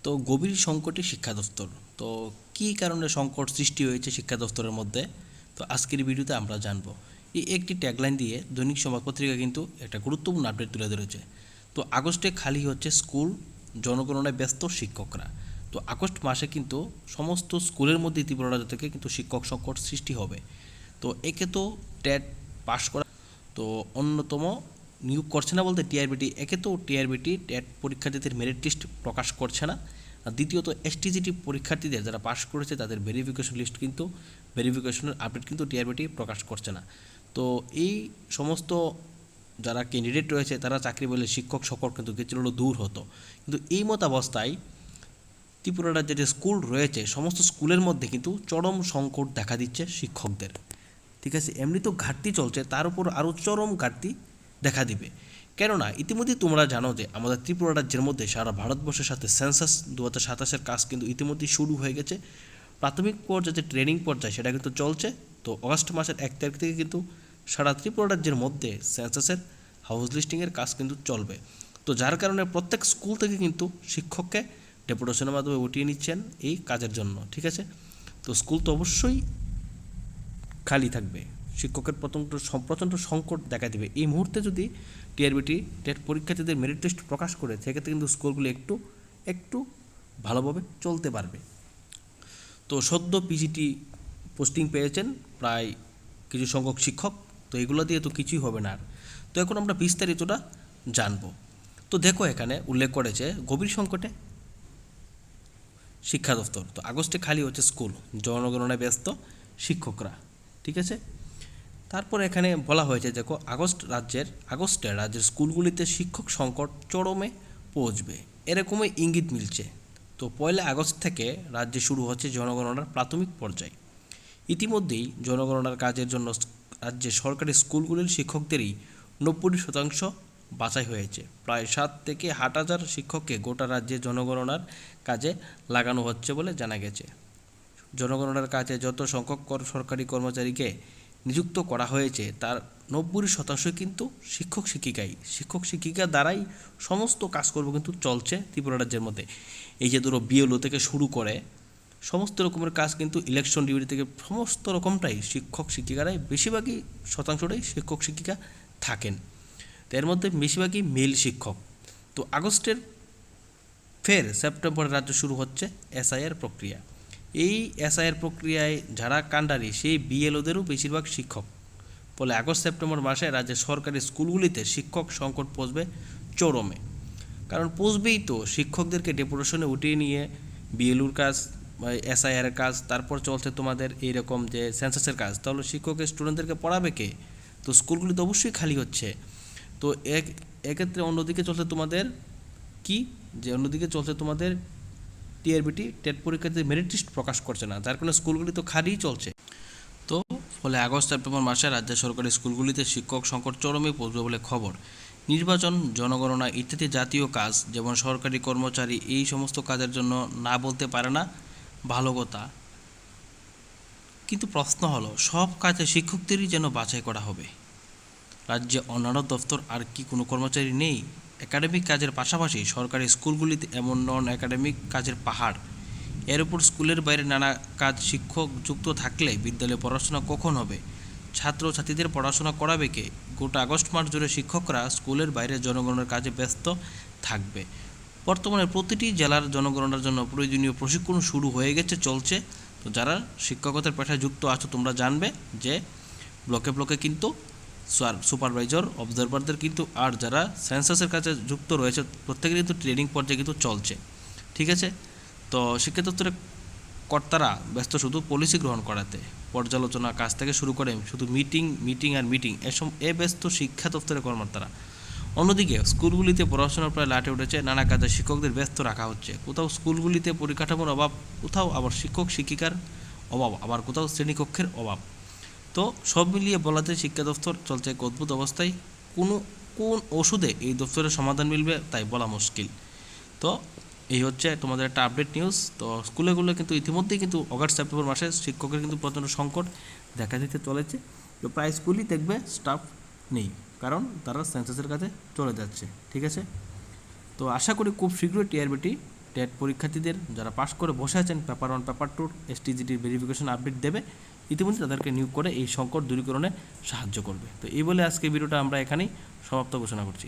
তো গভীর সংকটে শিক্ষা দফতর। তো কী কারণে সংকট সৃষ্টি হয়েছে শিক্ষা দফতরের মধ্যে, তো আজকের ভিডিওতে আমরা জানবো। এই একটি ট্যাগলাইন দিয়ে দৈনিক সংবাদপত্রিকা কিন্তু একটা গুরুত্বপূর্ণ আপডেট তুলে ধরেছে। তো আগস্টে খালি হচ্ছে স্কুল, জনগণনায় ব্যস্ত শিক্ষকরা। তো আগস্ট মাসে কিন্তু সমস্ত স্কুলের মধ্যে তীব্রতা থেকে কিন্তু শিক্ষক সংকট সৃষ্টি হবে। তো একে তো টেট পাশ করা, তো অন্যতম নিয়োগ করছে না বলতে টিআরবিটি, একে তো টিআরবিটি টেট পরীক্ষার্থীদের মেরিট লিস্ট প্রকাশ করছে না, আর দ্বিতীয়ত এসটিজিটি পরীক্ষার্থীদের যারা পাশ করেছে তাদের ভেরিফিকেশন লিস্ট কিন্তু ভেরিফিকেশনের আপডেট কিন্তু টিআরবিটি প্রকাশ করছে না। তো এই সমস্ত যারা ক্যান্ডিডেট রয়েছে তারা চাকরি পেলে শিক্ষক সংকট কিন্তু কিছুটা দূর হতো। কিন্তু এই মত অবস্থায় ত্রিপুরা রাজ্যের যে স্কুল রয়েছে সমস্ত স্কুলের মধ্যে কিন্তু চরম সংকট দেখা দিচ্ছে শিক্ষকদের। ঠিক আছে, এমনি তো ঘাটতি চলছে, তার উপর আরও চরম ঘাটতি দেখা দিবে। কেননা ইতিমধ্যে তোমরা জানো যে আমাদের ত্রিপুরা রাজ্যের মধ্যে সারা ভারতবর্ষের সাথে সেন্সাস 2027-এর কাজ কিন্তু ইতিমধ্যেই শুরু হয়ে গেছে। প্রাথমিক পর্যায়ে যে ট্রেনিং পর্যায়ে সেটা কিন্তু চলছে। তো অগাস্ট মাসের 1 তারিখ থেকে কিন্তু সারা ত্রিপুরা রাজ্যের মধ্যে সেন্সাসের হাউস লিস্টিংয়ের কাজ কিন্তু চলবে। তো যার কারণে প্রত্যেক স্কুল থেকে কিন্তু শিক্ষককে ডেপুটেশনের মাধ্যমে উঠিয়ে নিচ্ছেন এই কাজের জন্য। ঠিক আছে, তো স্কুল তো অবশ্যই খালি থাকবে, শিক্ষকের প্রচণ্ড সংকট দেখা দেবে। এই মুহূর্তে যদি টিআরবিটি টেট পরীক্ষার্থীদের মেরিট লিস্ট প্রকাশ করে সেক্ষেত্রে কিন্তু স্কুলগুলো একটু ভালোভাবে চলতে পারবে। তো সদ্য পিজিটি পোস্টিং পেয়েছেন প্রায় কিছু সংখ্যক শিক্ষক, তো এগুলো দিয়ে তো কিছুই হবে না আর। তো এখন আমরা বিস্তারিতটা জানবো। তো দেখো এখানে উল্লেখ করেছে গভীর সংকটে শিক্ষা দফতর। তো আগস্টে খালি হচ্ছে স্কুল, জনগণনায় ব্যস্ত শিক্ষকরা। ঠিক আছে, তারপর এখানে বলা হয়েছে দেখো আগস্টে রাজ্যের স্কুলগুলিতে শিক্ষক সংকট চরমে পৌঁছবে, এরকমই ইঙ্গিত মিলছে। তো 1 আগস্ট থেকে রাজ্যে শুরু হচ্ছে জনগণনার প্রাথমিক পর্যায়। ইতিমধ্যেই জনগণনার কাজের জন্য রাজ্যের সরকারি স্কুলগুলির শিক্ষকদেরই 90% বাছাই হয়েছে। প্রায় 7 থেকে 8,000 শিক্ষককে গোটা রাজ্যে জনগণনার কাজে লাগানো হচ্ছে বলে জানা গেছে। জনগণনার কাজে যত সংখ্যক সরকারি কর্মচারীকে নিযুক্ত করা হয়েছে তার 90% কিন্তু শিক্ষক শিক্ষিকা দ্বারাই সমস্ত কাজকর্ম কিন্তু চলছে ত্রিপুরা রাজ্যের মধ্যে। এই যে ধরো বিএলও থেকে শুরু করে সমস্ত রকমের কাজ কিন্তু ইলেকশন ডিউটি থেকে সমস্ত রকমটাই শিক্ষক শিক্ষিকারাই বেশিরভাগই শতাংশটাই শিক্ষক শিক্ষিকা থাকেন। তো এর মধ্যে বেশিরভাগই মেল শিক্ষক। তো আগস্টের ফের সেপ্টেম্বরে রাজ্য শুরু হচ্ছে এসআইআর প্রক্রিয়া। এই এসআইআর প্রক্রিয়ায় যারা কাণ্ডারি সেই বিএলওদেরও বেশিরভাগ শিক্ষক। ফলে আগস্ট সেপ্টেম্বর মাসে রাজ্যের সরকারি স্কুলগুলিতে শিক্ষক সংকট পৌঁছবে চরমে। কারণ পৌঁছবেই তো, শিক্ষকদেরকে ডেপুটেশনে উঠিয়ে নিয়ে বিএলওর কাজ, এসআইআরের কাজ, তারপর চলছে তোমাদের এইরকম যে সেন্সাসের কাজ, তাহলে শিক্ষকের স্টুডেন্টদেরকে পড়াবে কে? তো স্কুলগুলি তো অবশ্যই খালি হচ্ছে। তো এক্ষেত্রে অন্যদিকে চলছে তোমাদের তোমাদের টিআরবিটি টেট পরীক্ষাতে মেরিট লিস্ট প্রকাশ করছে না, যার কারণে স্কুলগুলি তো খালিই চলছে। তো ফলে আগস্ট সেপ্টেম্বর মাসে রাজ্যের সরকারি স্কুলগুলিতে শিক্ষক সংকট চরমে পৌঁছবে বলে খবর। নির্বাচন, জনগণনা ইত্যাদি জাতীয় কাজ যেমন সরকারি কর্মচারী এই সমস্ত কাজের জন্য না বলতে পারে না, ভালো কথা। কিন্তু প্রশ্ন হলো সব কাজে শিক্ষকদেরই যেন বাছাই করা হবে। রাজ্যে অন্যান্য দফতর আর কি কোনো কর্মচারী নেই? একাডেমিক কাজের পাশাপাশি সরকারি স্কুলগুলিতে এমন নন একাডেমিক কাজের পাহাড়। এর উপর স্কুলের বাইরে নানা কাজ শিক্ষক যুক্ত থাকলে বিদ্যালয়ে পড়াশোনা কখন হবে? ছাত্রছাত্রীদের পড়াশোনা করাবে কে? গোটা আগস্ট মাস জুড়ে শিক্ষকরা স্কুলের বাইরে জনগণনার কাজে ব্যস্ত থাকবে। বর্তমানে প্রতিটি জেলার জনগণনার জন্য প্রয়োজনীয় প্রশিক্ষণ শুরু হয়ে গেছে, চলছে। তো যারা শিক্ষকতার পেশায় যুক্ত আছো তোমরা জানবে যে ব্লকে কিন্তু সুপারভাইজার অবজারভারদের কিন্তু, আর যারা সেন্সাসের কাছে যুক্ত রয়েছে প্রত্যেকের কিন্তু ট্রেনিং পর্যায়ে কিন্তু চলছে। ঠিক আছে, তো শিক্ষা দপ্তরের কর্তারা ব্যস্ত শুধু পলিসি গ্রহণ করাতে, পর্যালোচনা কাজ থেকে শুরু করে শুধু মিটিং এ ব্যস্ত শিক্ষা দপ্তরের কর্মকর্তারা। অন্যদিকে স্কুলগুলিতে পড়াশোনার প্রায় লাটে উঠেছে, নানা কাজে শিক্ষকদের ব্যস্ত রাখা হচ্ছে। কোথাও স্কুলগুলিতে পরিকাঠামোর অভাব, কোথাও আবার শিক্ষক শিক্ষিকার অভাব, আবার কোথাও শ্রেণীকক্ষের অভাব। তো সব মিলিয়ে বলা যায় শিক্ষা দপ্তর চলছে এক অদ্ভুত অবস্থায়। কোন ওষুধে এই দপ্তরের সমাধান মিলবে তাই বলা মুশকিল। তো এই হচ্ছে তোমাদের একটা আপডেট নিউজ। তো স্কুলগুলো কিন্তু ইতিমধ্যেই কিন্তু অগাস্ট সেপ্টেম্বর মাসে শিক্ষকের কিন্তু প্রচণ্ড সংকট দেখা দিতে চলেছে। তো প্রায় স্কুলই দেখবে স্টাফ নেই, কারণ তারা সেন্সাসের কাছে চলে যাচ্ছে। ঠিক আছে, তো আশা করি খুব শীঘ্রই টিআরবিটি টেট পরীক্ষার্থীদের যারা পাশ করে বসে আছেন পেপার 1 পেপার 2 এসটিজিটির ভেরিফিকেশন আপডেট দেবে, ইতিমধ্যে তাদেরকে নিয়োগ করে এই সংকট দূরীকরণে সাহায্য করবে। তো এই বলে আজকে ভিডিওটা আমরা এখানেই সমাপ্ত ঘোষণা করছি।